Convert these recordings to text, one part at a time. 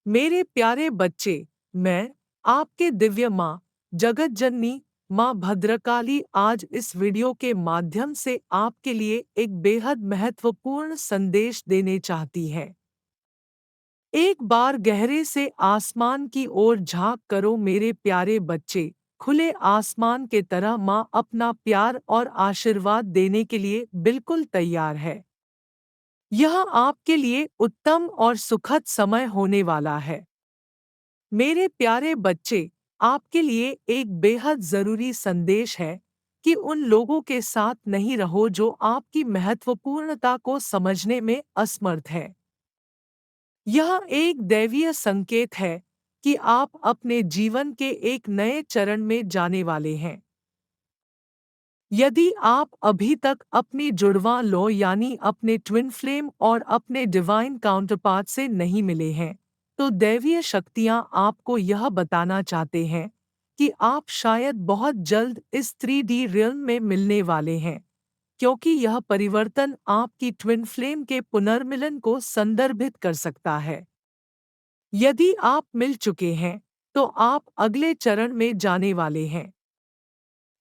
मेरे प्यारे बच्चे, मैं आपके दिव्य माँ, जगत जननी माँ भद्रकाली आज इस वीडियो के माध्यम से आपके लिए एक बेहद महत्वपूर्ण संदेश देने चाहती है। एक बार गहरे से आसमान की ओर झांक करो मेरे प्यारे बच्चे, खुले आसमान के तरह माँ अपना प्यार और आशीर्वाद देने के लिए बिल्कुल तैयार है। यह आपके लिए उत्तम और सुखद समय होने वाला है। मेरे प्यारे बच्चे, आपके लिए एक बेहद ज़रूरी संदेश है कि उन लोगों के साथ नहीं रहो जो आपकी महत्वपूर्णता को समझने में असमर्थ हैं। यह एक दैवीय संकेत है कि आप अपने जीवन के एक नए चरण में जाने वाले हैं। यदि आप अभी तक अपनी जुड़वां लो यानी अपने ट्विन फ्लेम और अपने डिवाइन काउंटरपार्ट से नहीं मिले हैं, तो दैवीय शक्तियां आपको यह बताना चाहते हैं कि आप शायद बहुत जल्द इस 3D रियल्म में मिलने वाले हैं, क्योंकि यह परिवर्तन आपकी ट्विन फ्लेम के पुनर्मिलन को संदर्भित कर सकता है। यदि आप मिल चुके हैं, तो आप अगले चरण में जाने वाले हैं।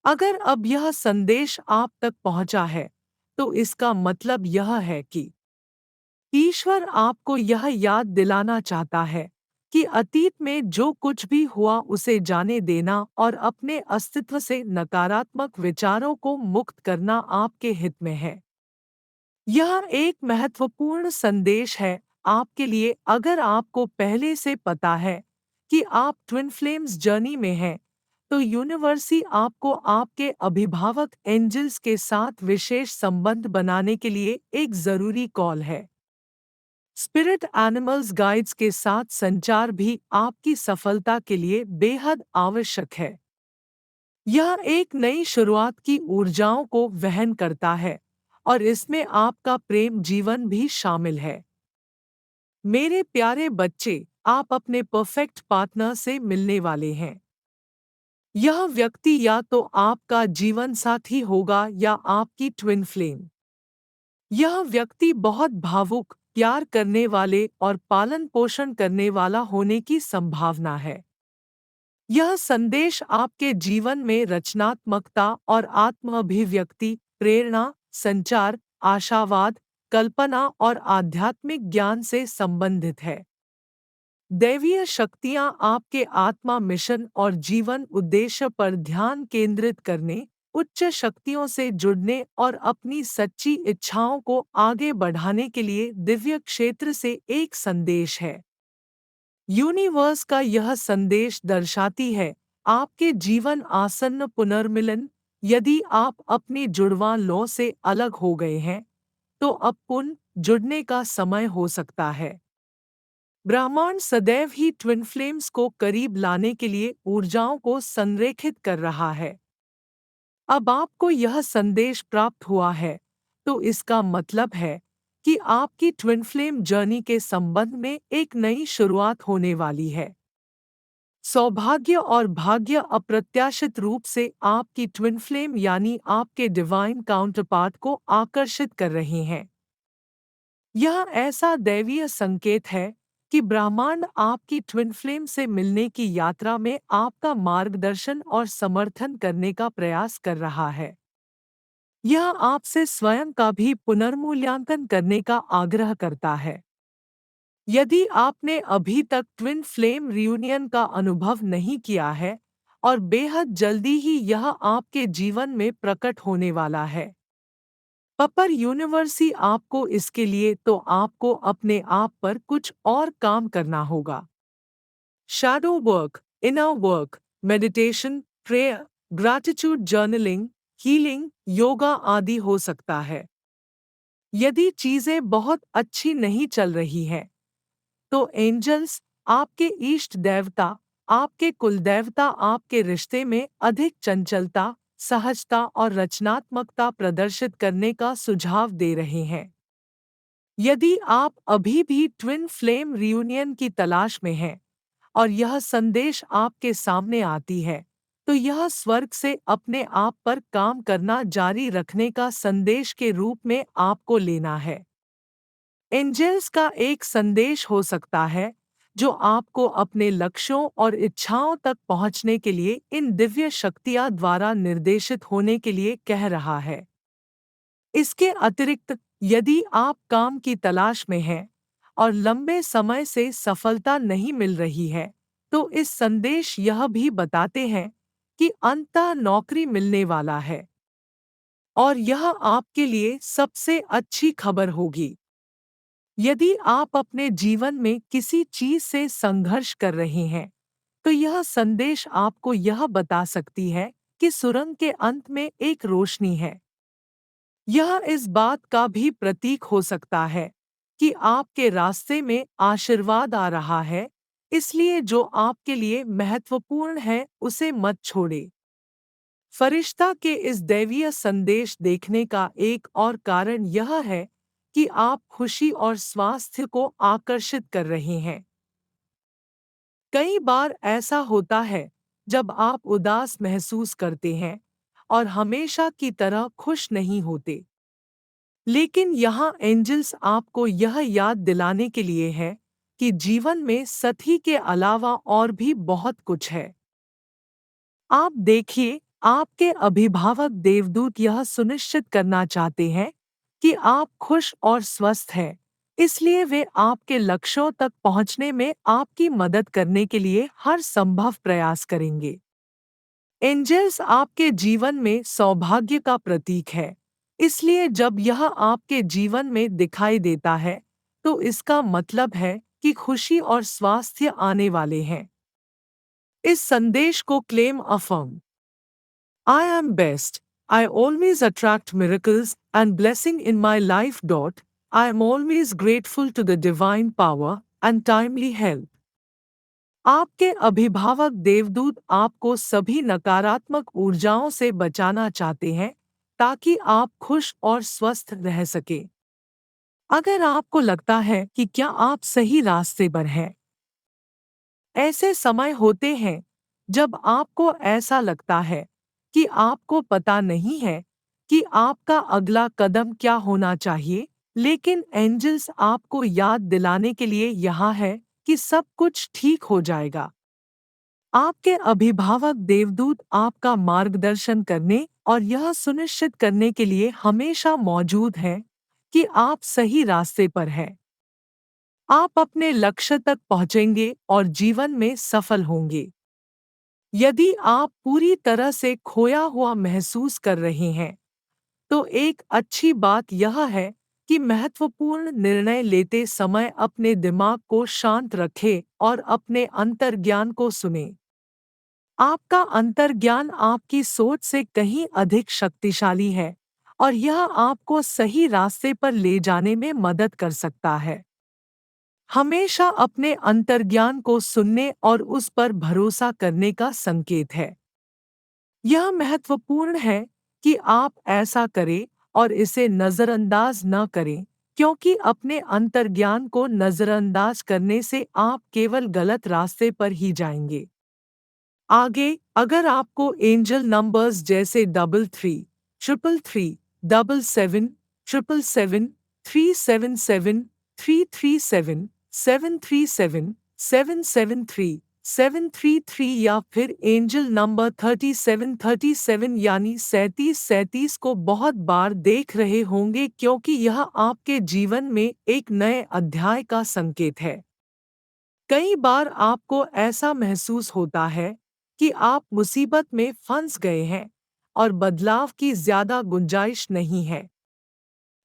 अगर अब यह संदेश आप तक पहुंचा है, तो इसका मतलब यह है कि ईश्वर आपको यह याद दिलाना चाहता है कि अतीत में जो कुछ भी हुआ उसे जाने देना और अपने अस्तित्व से नकारात्मक विचारों को मुक्त करना आपके हित में है। यह एक महत्वपूर्ण संदेश है आपके लिए अगर आपको पहले से पता है कि आप ट्विन फ्लेम्स जर्नी में हैं, तो यूनिवर्स आपको आपके अभिभावक एंजल्स के साथ विशेष संबंध बनाने के लिए एक जरूरी कॉल है। स्पिरिट एनिमल्स गाइड्स के साथ संचार भी आपकी सफलता के लिए बेहद आवश्यक है। यह एक नई शुरुआत की ऊर्जाओं को वहन करता है और इसमें आपका प्रेम जीवन भी शामिल है। मेरे प्यारे बच्चे, आप अपने परफेक्ट पार्टनर से मिलने वाले हैं। यह व्यक्ति या तो आपका जीवन साथी होगा या आपकी ट्विन फ्लेम। यह व्यक्ति बहुत भावुक, प्यार करने वाले और पालन पोषण करने वाला होने की संभावना है। यह संदेश आपके जीवन में रचनात्मकता और आत्म अभिव्यक्ति, प्रेरणा, संचार, आशावाद, कल्पना और आध्यात्मिक ज्ञान से संबंधित है। दैवीय शक्तियाँ आपके आत्मा मिशन और जीवन उद्देश्य पर ध्यान केंद्रित करने, उच्च शक्तियों से जुड़ने और अपनी सच्ची इच्छाओं को आगे बढ़ाने के लिए दिव्य क्षेत्र से एक संदेश है। यूनिवर्स का यह संदेश दर्शाती है आपके जीवन आसन्न पुनर्मिलन। यदि आप अपनी जुड़वां लौ से अलग हो गए हैं, तो अब पुनः जुड़ने का समय हो सकता है। ब्रह्मांड सदैव ही ट्विन फ्लेम्स को करीब लाने के लिए ऊर्जाओं को संरेखित कर रहा है। अब आपको यह संदेश प्राप्त हुआ है, तो इसका मतलब है कि आपकी ट्विन फ्लेम जर्नी के संबंध में एक नई शुरुआत होने वाली है। सौभाग्य और भाग्य अप्रत्याशित रूप से आपकी ट्विन फ्लेम यानी आपके डिवाइन काउंटरपार्ट को आकर्षित कर रहे हैं। यह ऐसा दैवीय संकेत है कि ब्रह्मांड आपकी ट्विन फ्लेम से मिलने की यात्रा में आपका मार्गदर्शन और समर्थन करने का प्रयास कर रहा है। यह आपसे स्वयं का भी पुनर्मूल्यांकन करने का आग्रह करता है। यदि आपने अभी तक ट्विन फ्लेम रियूनियन का अनुभव नहीं किया है, और बेहद जल्दी ही यह आपके जीवन में प्रकट होने वाला है। पर यूनिवर्स आपको इसके लिए तो आपको अपने आप पर कुछ और काम करना होगा। Shadow work, inner work, meditation, prayer, gratitude journaling, healing, yoga आदि हो सकता है। यदि चीजें बहुत अच्छी नहीं चल रही हैं, तो एंजल्स, आपके इष्ट देवता, आपके कुलदेवता आपके रिश्ते में अधिक चंचलता, सहजता और रचनात्मकता प्रदर्शित करने का सुझाव दे रहे हैं। यदि आप अभी भी ट्विन फ्लेम रियूनियन की तलाश में हैं और यह संदेश आपके सामने आती है, तो यह स्वर्ग से अपने आप पर काम करना जारी रखने का संदेश के रूप में आपको लेना है। एंजेल्स का एक संदेश हो सकता है जो आपको अपने लक्ष्यों और इच्छाओं तक पहुंचने के लिए इन दिव्य शक्तियां द्वारा निर्देशित होने के लिए कह रहा है। इसके अतिरिक्त, यदि आप काम की तलाश में हैं और लंबे समय से सफलता नहीं मिल रही है, तो इस संदेश यह भी बताते हैं कि अंततः नौकरी मिलने वाला है और यह आपके लिए सबसे अच्छी खबर होगी। यदि आप अपने जीवन में किसी चीज से संघर्ष कर रहे हैं, तो यह संदेश आपको यह बता सकती है कि सुरंग के अंत में एक रोशनी है। यह इस बात का भी प्रतीक हो सकता है कि आपके रास्ते में आशीर्वाद आ रहा है, इसलिए जो आपके लिए महत्वपूर्ण है उसे मत छोड़े। फरिश्ता के इस दैवीय संदेश देखने का एक और कारण यह है कि आप खुशी और स्वास्थ्य को आकर्षित कर रहे हैं। कई बार ऐसा होता है जब आप उदास महसूस करते हैं और हमेशा की तरह खुश नहीं होते। लेकिन यहाँ एंजल्स आपको यह याद दिलाने के लिए है कि जीवन में सतही के अलावा और भी बहुत कुछ है। आप देखिए, आपके अभिभावक देवदूत यह सुनिश्चित करना चाहते हैं कि आप खुश और स्वस्थ हैं, इसलिए वे आपके लक्ष्यों तक पहुंचने में आपकी मदद करने के लिए हर संभव प्रयास करेंगे। एंजल्स आपके जीवन में सौभाग्य का प्रतीक है, इसलिए जब यह आपके जीवन में दिखाई देता है, तो इसका मतलब है कि खुशी और स्वास्थ्य आने वाले हैं। इस संदेश को claim affirm. I am best. I always attract miracles and blessing in my life. I am always grateful to the divine power and timely help. आपके अभिभावक देवदूत आपको सभी नकारात्मक ऊर्जाओं से बचाना चाहते हैं ताकि आप खुश और स्वस्थ रह सके। अगर आपको लगता है कि क्या आप सही रास्ते पर हैं, ऐसे समय होते हैं जब आपको ऐसा लगता है कि आपको पता नहीं है कि आपका अगला कदम क्या होना चाहिए, लेकिन एंजल्स आपको याद दिलाने के लिए यहाँ है कि सब कुछ ठीक हो जाएगा। आपके अभिभावक देवदूत आपका मार्गदर्शन करने और यह सुनिश्चित करने के लिए हमेशा मौजूद हैं कि आप सही रास्ते पर हैं। आप अपने लक्ष्य तक पहुंचेंगे और जीवन में सफल होंगे। यदि आप पूरी तरह से खोया हुआ महसूस कर रहे हैं, तो एक अच्छी बात यह है कि महत्वपूर्ण निर्णय लेते समय अपने दिमाग को शांत रखें और अपने अंतर्ज्ञान को सुनें। आपका अंतर्ज्ञान आपकी सोच से कहीं अधिक शक्तिशाली है और यह आपको सही रास्ते पर ले जाने में मदद कर सकता है। हमेशा अपने अंतर्ज्ञान को सुनने और उस पर भरोसा करने का संकेत है। यह महत्वपूर्ण है कि आप ऐसा करें और इसे नज़रअंदाज न करें, क्योंकि अपने अंतर्ज्ञान को नज़रअंदाज करने से आप केवल गलत रास्ते पर ही जाएंगे। आगे, अगर आपको एंजल नंबर्स जैसे 33, 333, 77, 777, 377, 337, 737, 773, 733 या फिर एंजल नंबर 3737 यानी 3737 को बहुत बार देख रहे होंगे, क्योंकि यह आपके जीवन में एक नए अध्याय का संकेत है। कई बार आपको ऐसा महसूस होता है कि आप मुसीबत में फंस गए हैं और बदलाव की ज्यादा गुंजाइश नहीं है।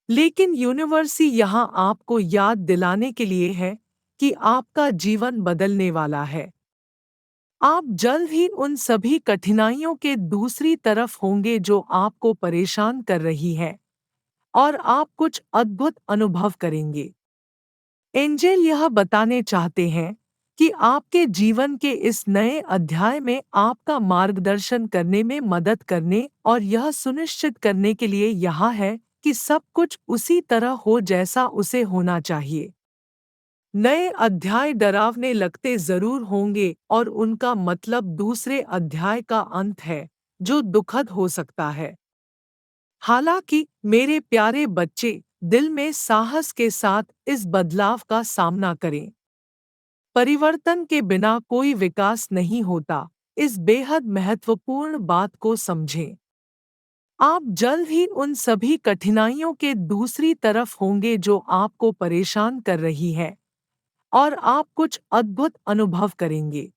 लेकिन यूनिवर्स ही यहाँ आपको याद दिलाने के लिए है कि आपका जीवन बदलने वाला है। आप जल्द ही उन सभी कठिनाइयों के दूसरी तरफ होंगे जो आपको परेशान कर रही हैं, और आप कुछ अद्भुत अनुभव करेंगे। एंजेल यह बताने चाहते हैं कि आपके जीवन के इस नए अध्याय में आपका मार्गदर्शन करने में मदद करने और यह सुनिश्चित करने के लिए यहाँ है कि सब कुछ उसी तरह हो जैसा उसे होना चाहिए। नए अध्याय डरावने लगते जरूर होंगे और उनका मतलब दूसरे अध्याय का अंत है, जो दुखद हो सकता है। हालांकि मेरे प्यारे बच्चे, दिल में साहस के साथ इस बदलाव का सामना करें। परिवर्तन के बिना कोई विकास नहीं होता। इस बेहद महत्वपूर्ण बात को समझें। आप जल्द ही उन सभी कठिनाइयों के दूसरी तरफ होंगे जो आपको परेशान कर रही है, और आप कुछ अद्भुत अनुभव करेंगे।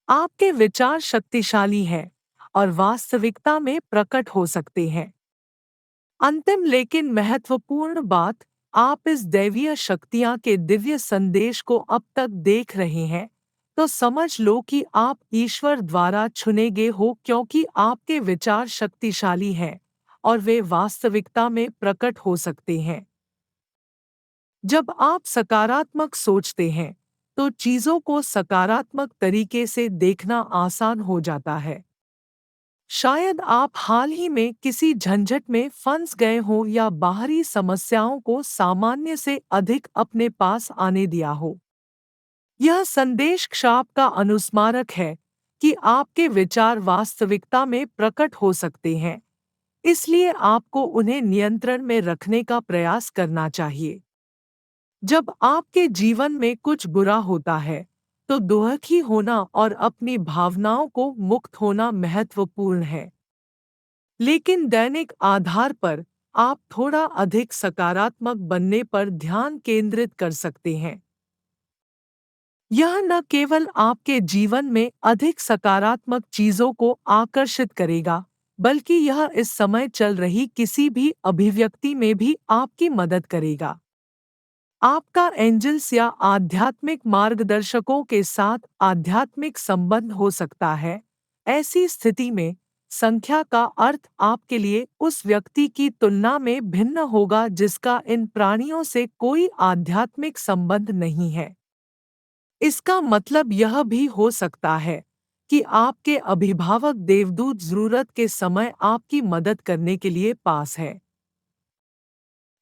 आपके विचार शक्तिशाली हैं और वास्तविकता में प्रकट हो सकते हैं। अंतिम लेकिन महत्वपूर्ण बात, आप इस दैवीय शक्तियाँ के दिव्य संदेश को अब तक देख रहे हैं, तो समझ लो कि आप ईश्वर द्वारा चुने गए हो, क्योंकि आपके विचार शक्तिशाली हैं और वे वास्तविकता में प्रकट हो सकते हैं। जब आप सकारात्मक सोचते हैं, तो चीज़ों को सकारात्मक तरीके से देखना आसान हो जाता है। शायद आप हाल ही में किसी झंझट में फंस गए हो या बाहरी समस्याओं को सामान्य से अधिक अपने पास आने दिया हो। यह संदेश क्षाप का अनुस्मारक है कि आपके विचार वास्तविकता में प्रकट हो सकते हैं, इसलिए आपको उन्हें नियंत्रण में रखने का प्रयास करना चाहिए। जब आपके जीवन में कुछ बुरा होता है, तो दुखी होना और अपनी भावनाओं को मुक्त होना महत्वपूर्ण है। लेकिन दैनिक आधार पर आप थोड़ा अधिक सकारात्मक बनने पर ध्यान केंद्रित कर सकते हैं। यह न केवल आपके जीवन में अधिक सकारात्मक चीजों को आकर्षित करेगा, बल्कि यह इस समय चल रही किसी भी अभिव्यक्ति में भी आपकी मदद करेगा। आपका एंजल्स या आध्यात्मिक मार्गदर्शकों के साथ आध्यात्मिक संबंध हो सकता है। ऐसी स्थिति में संख्या का अर्थ आपके लिए उस व्यक्ति की तुलना में भिन्न होगा जिसका इन प्राणियों से कोई आध्यात्मिक संबंध नहीं है। इसका मतलब यह भी हो सकता है कि आपके अभिभावक देवदूत जरूरत के समय आपकी मदद करने के लिए पास है।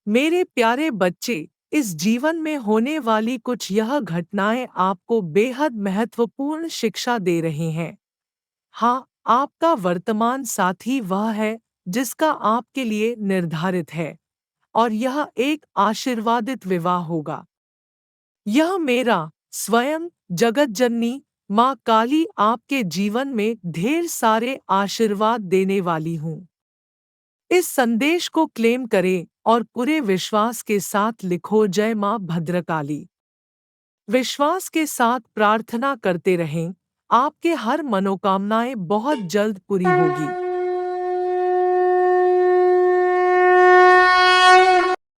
मेरे प्यारे बच्चे, इस जीवन में होने वाली कुछ यह घटनाएं आपको बेहद महत्वपूर्ण शिक्षा दे रही हैं। हाँ, आपका वर्तमान साथी वह है जिसका आपके लिए निर्धारित है, और यह एक आशीर्वादित विवाह होगा। यह मेरा स्वयं जगतजननी माँ काली आपके जीवन में ढेर सारे आशीर्वाद देने वाली हूँ। इस संदेश को क्लेम करें और पूरे विश्वास के साथ लिखो, जय माँ भद्रकाली। विश्वास के साथ प्रार्थना करते रहें, आपके हर मनोकामनाएं बहुत जल्द पूरी होगी।